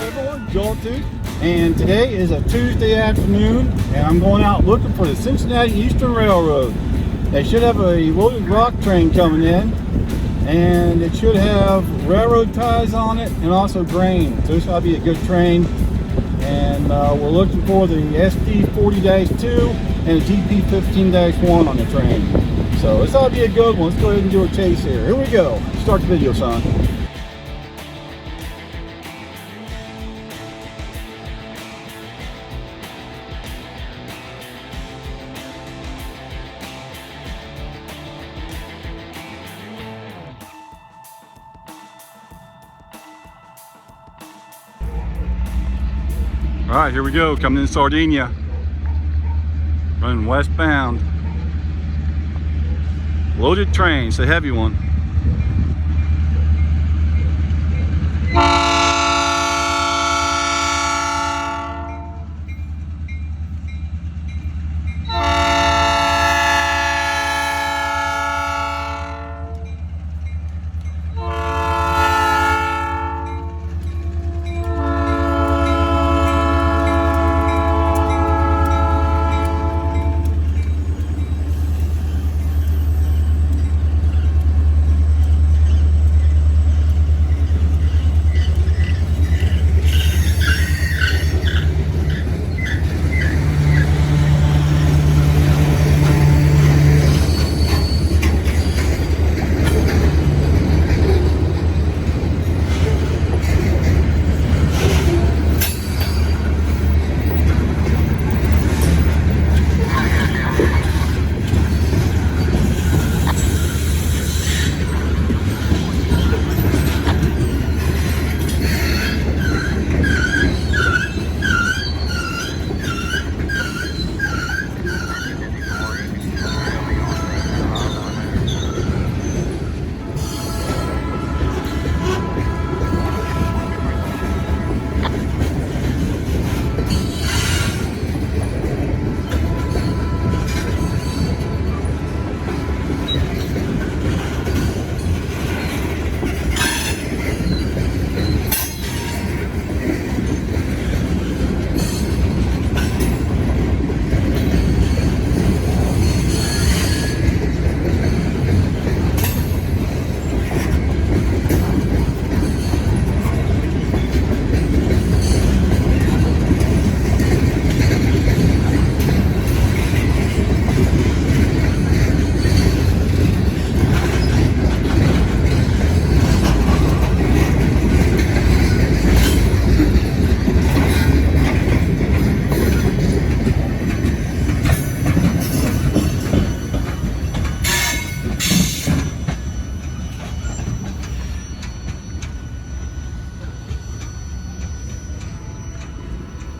everyone, Joel Tooth, and today is a Tuesday afternoon and I'm going out looking for the Cincinnati Eastern Railroad. They should have a loaded rock train coming in and it should have railroad ties on it and also grain. So this ought to be a good train, and we're looking for the SD 40-2 and the GP 15-1 on the train. So this ought to be a good one. Let's go ahead and do a chase here. Here we go. Start the video, son. All right, here we go, coming in Sardinia, running westbound. Loaded train, it's a heavy one.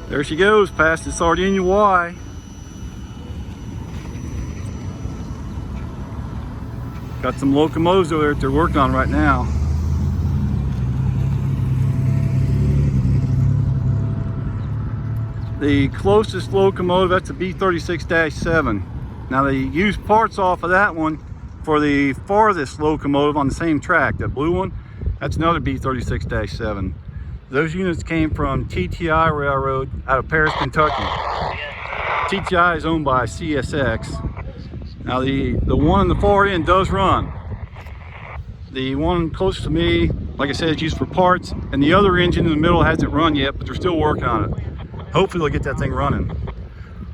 There she goes, past the Sardinia Y. Got some locomotives over there that they're working on right now. The closest locomotive, that's a B36-7. Now they use parts off of that one for the farthest locomotive on the same track. That blue one, that's another B36-7. Those units came from TTI Railroad out of Paris, Kentucky. TTI is owned by CSX. Now the one on the far end does run. The one close to me, like I said, is used for parts, and the other engine in the middle hasn't run yet, but they're still working on it. Hopefully they'll get that thing running.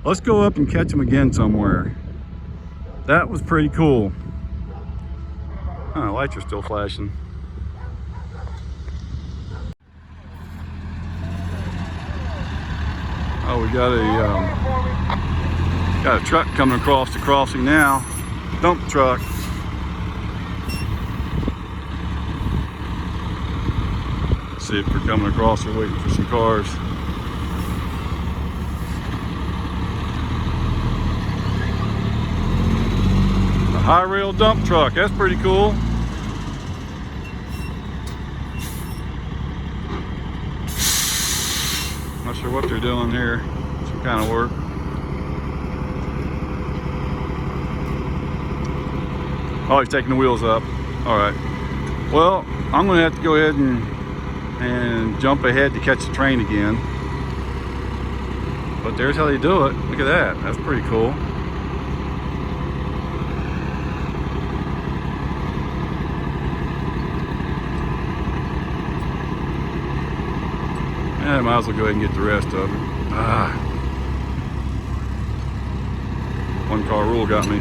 Let's go up and catch them again somewhere. That was pretty cool. Oh, lights are still flashing. Oh, we got a truck coming across the crossing now. Dump truck. Let's see if they're coming across. They're waiting for some cars. A high rail dump truck. That's pretty cool. Not sure what they're doing here. Some kind of work. Oh, he's taking the wheels up. All right. Well, I'm going to have to go ahead and and jump ahead to catch the train again. But there's how they do it. Look at that. That's pretty cool. I might as well go ahead and get the rest of it. One car rule got me.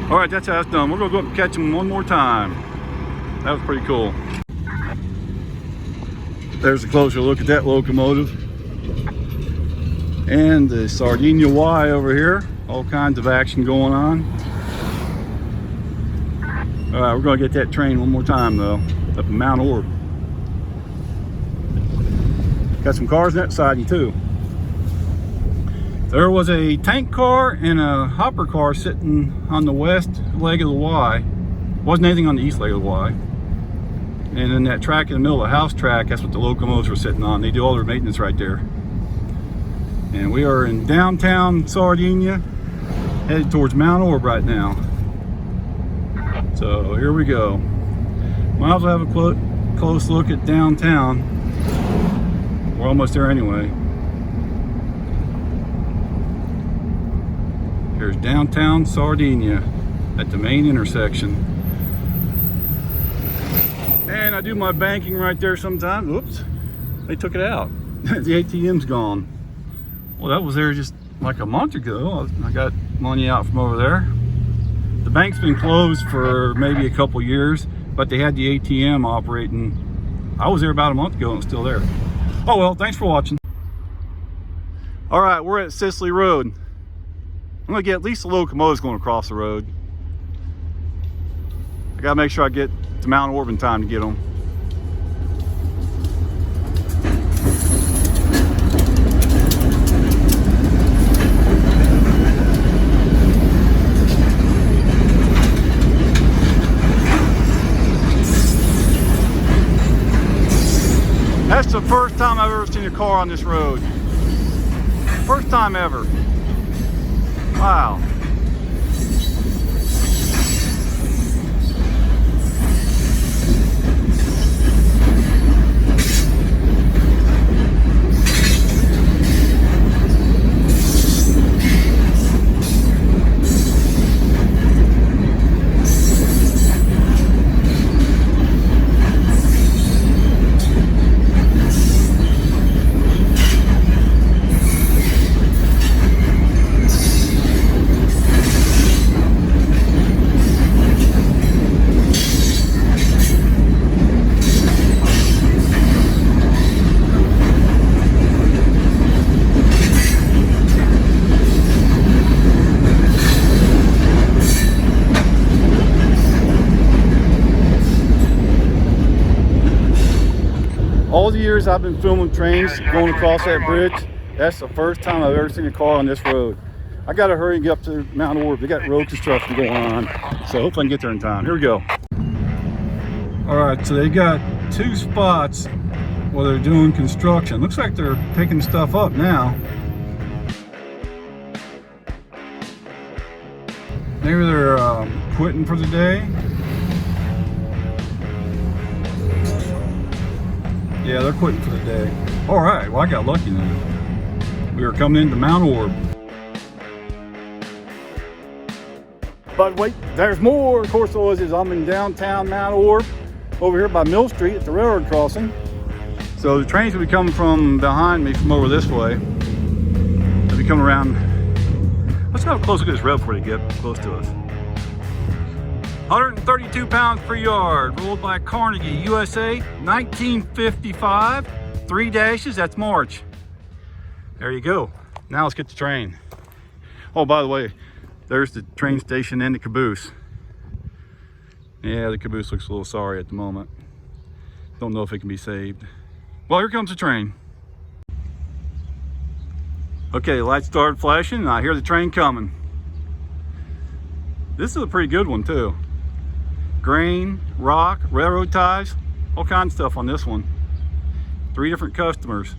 All right, that's how it's done. We're gonna go up and catch them one more time. That was pretty cool. There's a closer look at that locomotive. And the Sardinia Y over here. All kinds of action going on. All right, we're gonna get that train one more time though, up in Mount Orab. Got some cars on that side too. There was a tank car and a hopper car sitting on the west leg of the Y. Wasn't anything on the east leg of the Y. And then that track in the middle of the house track, that's what the locomotives were sitting on. They do all their maintenance right there. And we are in downtown Sardinia, headed towards Mount Orab right now. So here we go. Might as well have a close look at downtown. We're almost there anyway. Here's downtown Sardinia at the main intersection. And I do my banking right there sometimes. Whoops, they took it out. The ATM's gone. Well, that was there just like a month ago. I got money out from over there. The bank's been closed for maybe a couple years, but they had the ATM operating. I was there about a month ago and it's still there. Oh well, thanks for watching. All right, we're at Sicily Road. I'm gonna get at least the locomotives going across the road. I gotta make sure I get to Mount Orab in time to get them. That's the first time I've ever seen a car on this road. First time ever. Wow. All the years I've been filming trains going across that bridge, that's the first time I've ever seen a car on this road. I gotta hurry and get up to Mount Orab. They got road construction going on, so hopefully I can get there in time. Here we go. All right, so they got two spots where they're doing construction. Looks like they're picking stuff up now. Maybe they're quitting for the day. Yeah, they're quitting for the day. All right, well I got lucky then. We were coming into Mount Orab. But wait, there's more. Of course, I'm in downtown Mount Orab, over here by Mill Street at the railroad crossing. So the trains will be coming from behind me from over this way. They'll be coming around. Let's have a close look at this rail before they get close to us. 132 pounds per yard, rolled by Carnegie, USA, 1955. 3 dashes, that's March. There you go. Now let's get the train. Oh, by the way, there's the train station and the caboose. Yeah, the caboose looks a little sorry at the moment. Don't know if it can be saved. Well, here comes the train. Okay, the lights started flashing and I hear the train coming. This is a pretty good one too. Grain, rock, railroad ties, all kinds of stuff on this one. 3 different customers.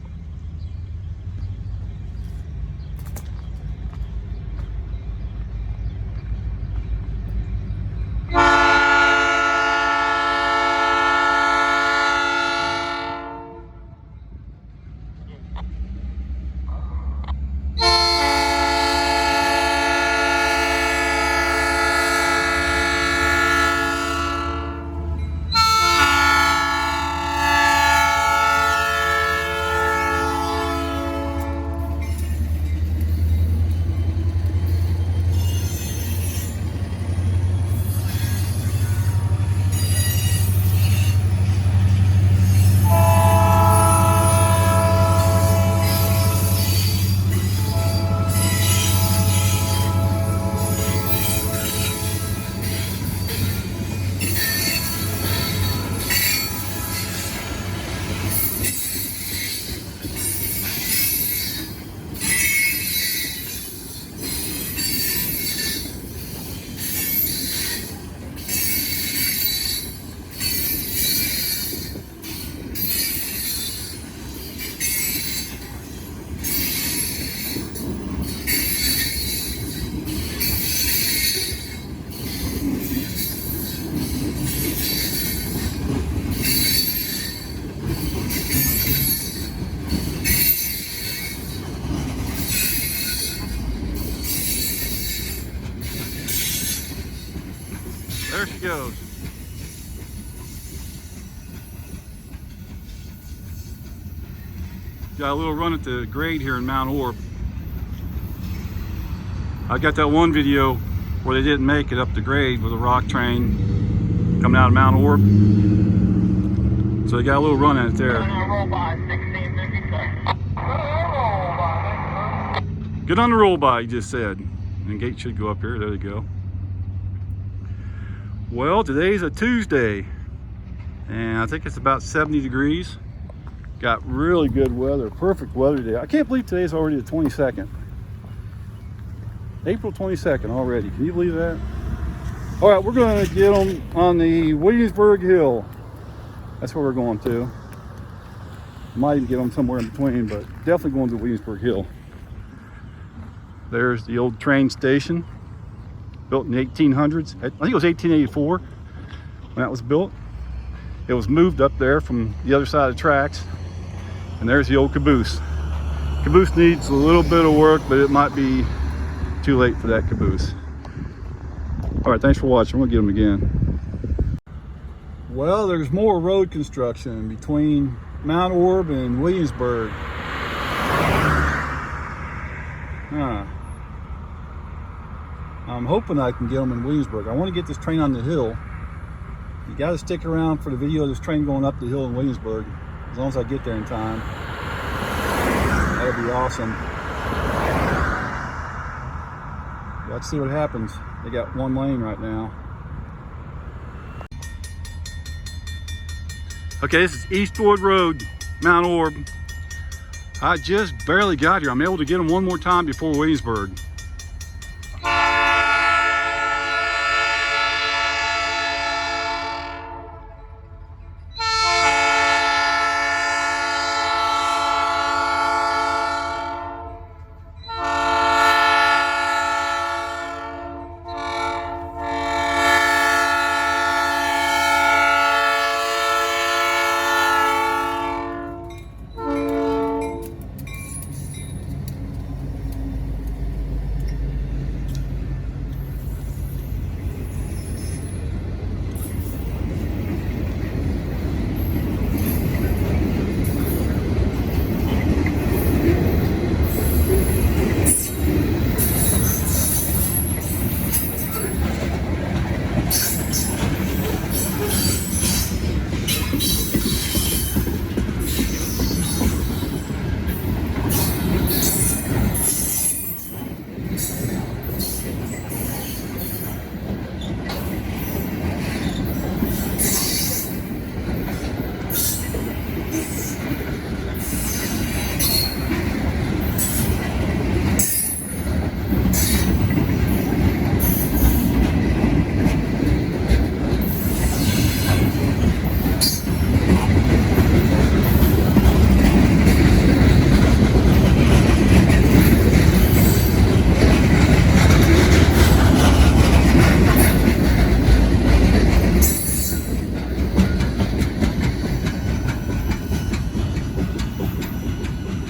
goes. Got a little run at the grade here in Mount Orab. I got that one video where they didn't make it up the grade with a rock train coming out of Mount Orab. So they got a little run at it there. Get on the roll by, he just said. And gate should go up here. There they go. Well, today's a Tuesday, and I think it's about 70 degrees. Got really good weather, perfect weather today. I can't believe today's already the 22nd. April 22nd already. Can you believe that? All right, we're going to get them on the Williamsburg Hill. That's where we're going to. Might even get them somewhere in between, but definitely going to the Williamsburg Hill. There's the old train station, built in the 1800s. I think it was 1884 when that was built. It was moved up there from the other side of the tracks. And there's the old caboose. Caboose needs a little bit of work, but it might be too late for that caboose. All right, thanks for watching. We'll get them again. Well, there's more road construction between Mount Orab and Williamsburg. I'm hoping I can get them in Williamsburg. I want to get this train on the hill. You got to stick around for the video of this train going up the hill in Williamsburg, as long as I get there in time. That'll be awesome. Let's see what happens. They got one lane right now. Okay, this is Eastwood Road, Mount Orab. I just barely got here. I'm able to get them one more time before Williamsburg.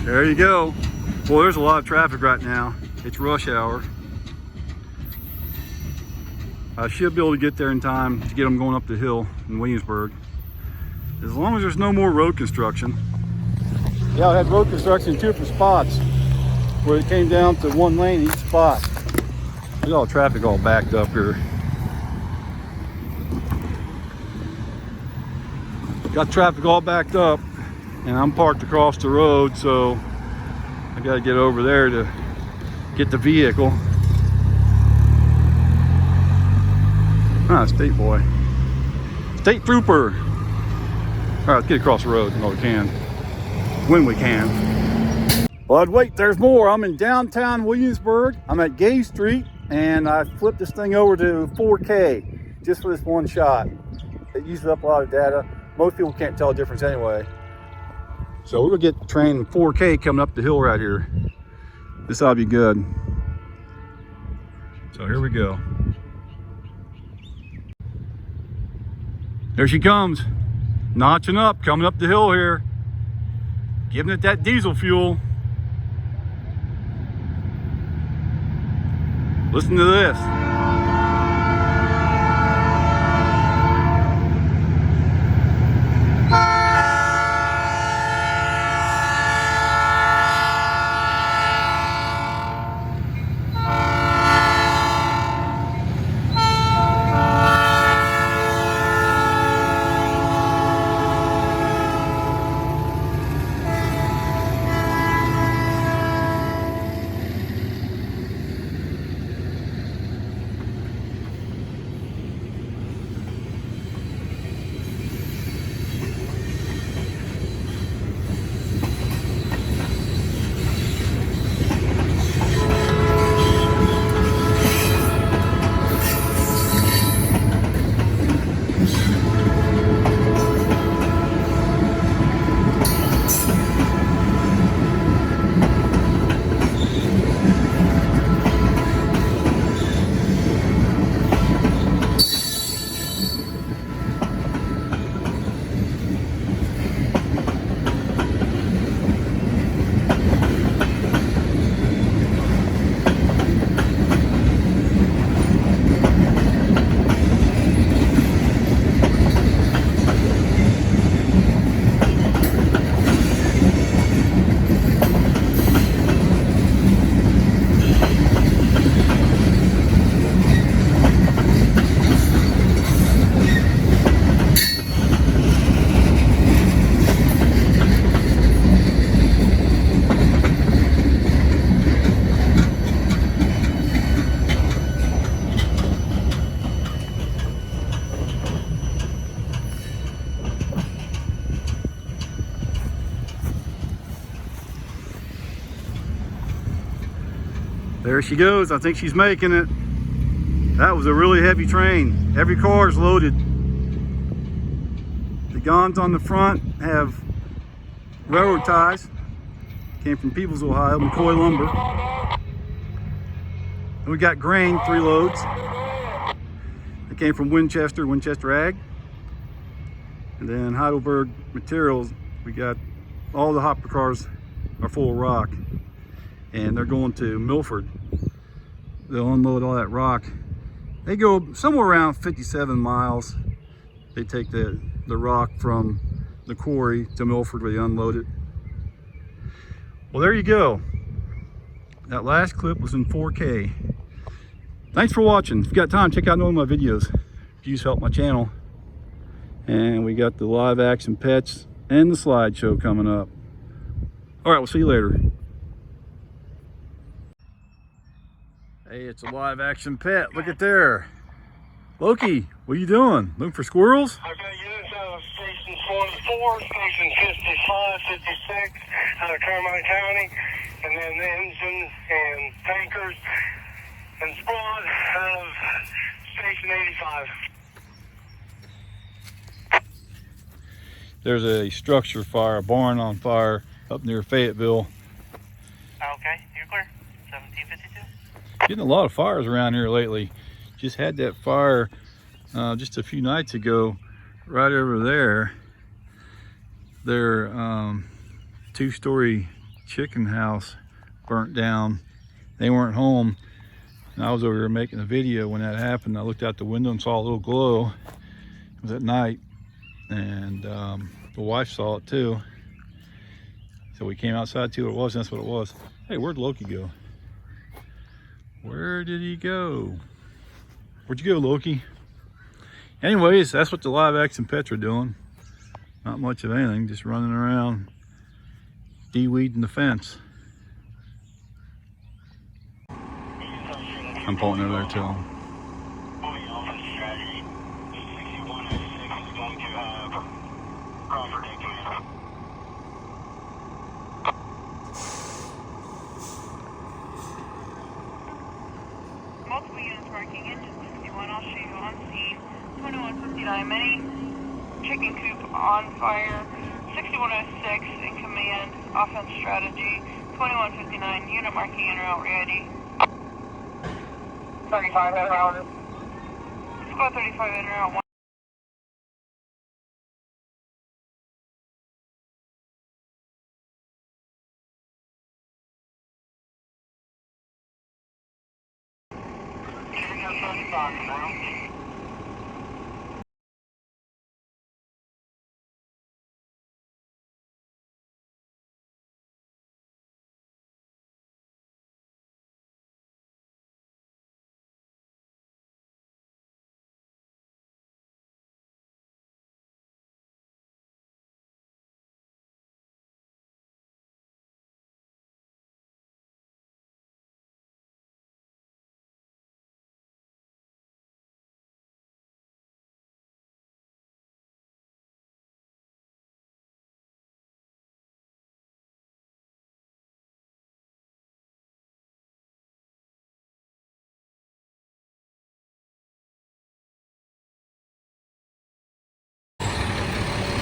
There you go. Well, there's a lot of traffic right now. It's rush hour. I should be able to get there in time to get them going up the hill in Williamsburg. As long as there's no more road construction. Yeah, I had road construction in 2 different spots where it came down to one lane each spot. There's all traffic all backed up here. Got traffic all backed up, and I'm parked across the road, so I got to get over there to get the vehicle. Ah, state boy. State trooper. All right, let's get across the road when we can. When we can. But wait, there's more. I'm in downtown Williamsburg. I'm at Gay Street, and I flipped this thing over to 4K just for this one shot. It uses up a lot of data. Most people can't tell the difference anyway. So we're gonna get the train in 4K coming up the hill right here. This ought to be good. So here we go. There she comes, notching up, coming up the hill here, giving it that diesel fuel. Listen to this. There she goes. I think she's making it. That was a really heavy train. Every car is loaded. The guns on the front have railroad ties. Came from Peavine, Ohio, McCoy lumber. And we got grain, 3 loads. It came from Winchester Ag. And then Heidelberg Materials, we got all the hopper cars are full of rock. And they're going to Milford. They'll unload all that rock. They go somewhere around 57 miles. They take the rock from the quarry to Milford where they unload it. Well, there you go. That last clip was in 4K. Thanks for watching. If you got time, check out one of my videos. Views help my channel. And we got the live action pets and the slideshow coming up. All right, we'll see you later. Hey, it's a live action pet. Look at there. Loki, what are you doing? Looking for squirrels? I got units out of stations 4 and 4, station 55, 56 out of Carmine County, and then the engines and tankers and squad out of station 85. There's a structure fire, a barn on fire up near Fayetteville. Okay, you're clear. 1752. Getting a lot of fires around here lately. Just had that fire just a few nights ago right over there. Their 2-story chicken house burnt down. They weren't home, and I was over here making a video when that happened. I looked out the window and saw a little glow. It was at night, and the wife saw it too. So we came outside to what it was, and that's what it was. Hey, where'd Loki go? Where did he go? Where'd you go, Loki? Anyways, that's what the live action pets are doing. Not much of anything, just running around de-weeding the fence. I'm pointing over there to him. Multiple units marking engine 61, I'll show you on scene. 2159 Mini, chicken coop on fire. 6106 in command, offense strategy. 2159 unit marking in route ready. 35 in route. Squad 35 in route 1.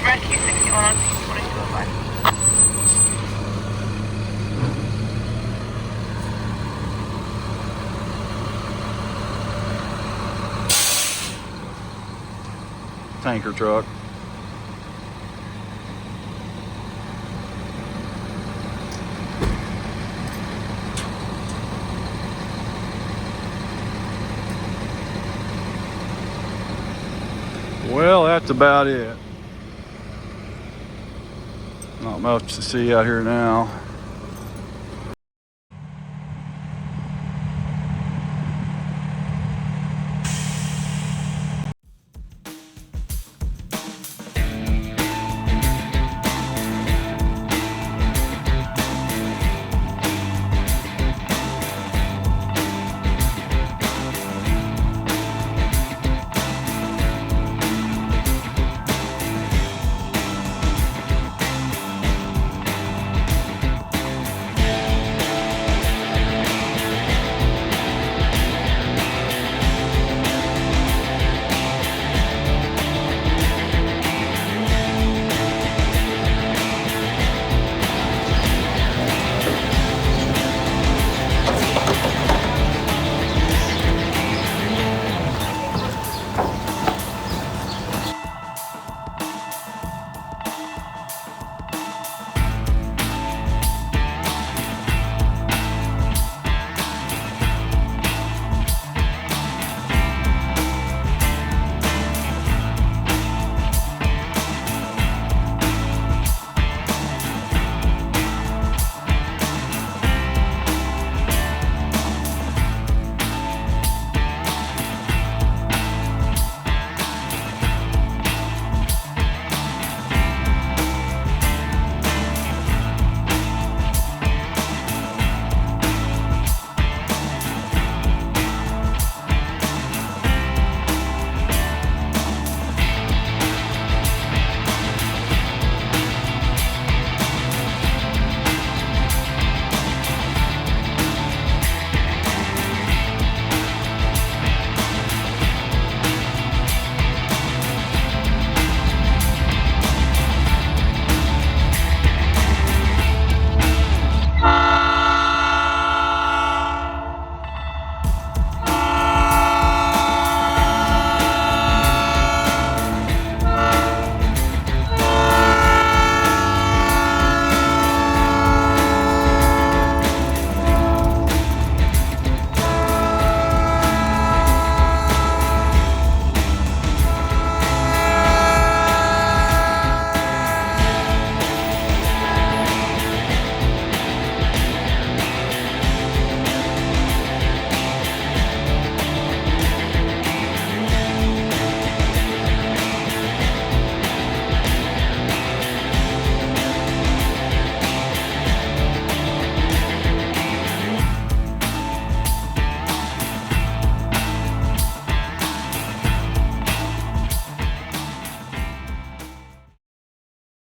Rescue 61 on scene 2205. Tanker truck. Well, that's about it. Not much to see out here now.